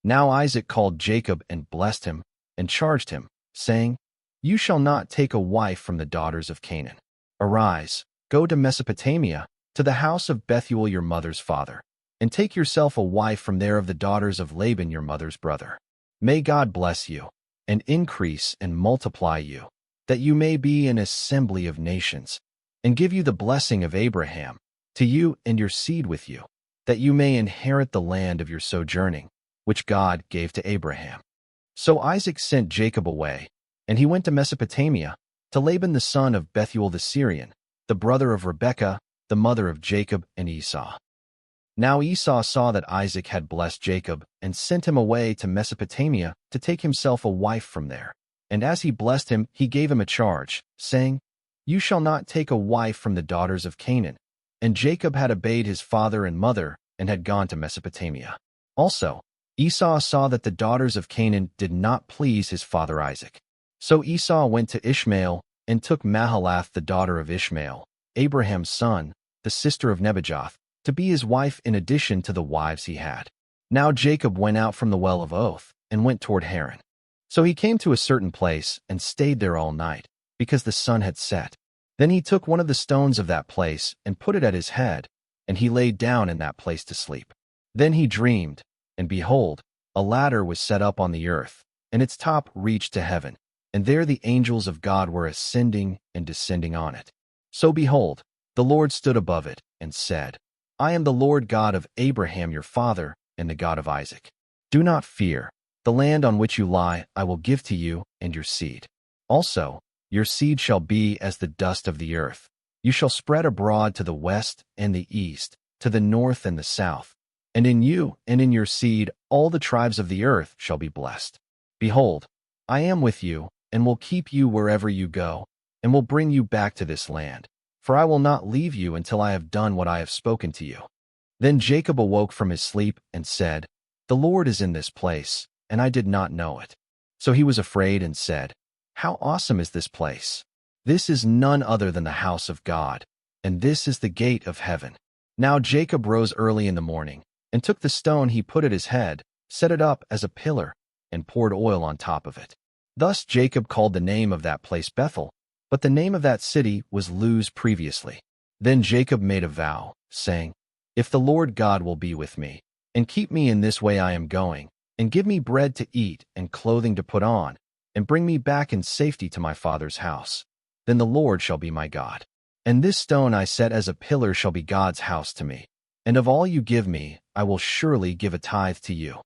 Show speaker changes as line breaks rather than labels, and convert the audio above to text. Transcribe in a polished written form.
Now Isaac called Jacob and blessed him, and charged him, saying, You shall not take a wife from the daughters of Canaan. Arise, go to Mesopotamia, to the house of Bethuel your mother's father, and take yourself a wife from there of the daughters of Laban your mother's brother. May God bless you, and increase and multiply you, that you may be an assembly of nations, and give you the blessing of Abraham, to you and your seed with you, that you may inherit the land of your sojourning, which God gave to Abraham. So Isaac sent Jacob away, and he went to Mesopotamia, to Laban the son of Bethuel the Syrian, the brother of Rebekah, the mother of Jacob and Esau. Now Esau saw that Isaac had blessed Jacob, and sent him away to Mesopotamia to take himself a wife from there. And as he blessed him, he gave him a charge, saying, You shall not take a wife from the daughters of Canaan. And Jacob had obeyed his father and mother, and had gone to Mesopotamia. Also, Esau saw that the daughters of Canaan did not please his father Isaac. So Esau went to Ishmael, and took Mahalath the daughter of Ishmael, Abraham's son, the sister of Nebajoth, to be his wife in addition to the wives he had. Now Jacob went out from the well of Oath, and went toward Haran. So he came to a certain place, and stayed there all night, because the sun had set. Then he took one of the stones of that place, and put it at his head, and he lay down in that place to sleep. Then he dreamed, and behold, a ladder was set up on the earth, and its top reached to heaven, and there the angels of God were ascending and descending on it. So behold, the Lord stood above it, and said, I am the Lord God of Abraham your father, and the God of Isaac. Do not fear. The land on which you lie I will give to you and your seed. Also, your seed shall be as the dust of the earth. You shall spread abroad to the west and the east, to the north and the south. And in you and in your seed all the tribes of the earth shall be blessed. Behold, I am with you, and will keep you wherever you go, and will bring you back to this land. For I will not leave you until I have done what I have spoken to you. Then Jacob awoke from his sleep, and said, The Lord is in this place, and I did not know it. So he was afraid and said, How awesome is this place! This is none other than the house of God, and this is the gate of heaven. Now Jacob rose early in the morning, and took the stone he put at his head, set it up as a pillar, and poured oil on top of it. Thus Jacob called the name of that place Bethel, but the name of that city was Luz previously. Then Jacob made a vow, saying, If the Lord God will be with me, and keep me in this way I am going, and give me bread to eat and clothing to put on, and bring me back in safety to my father's house, then the Lord shall be my God. And this stone I set as a pillar shall be God's house to me. And of all you give me, I will surely give a tithe to you.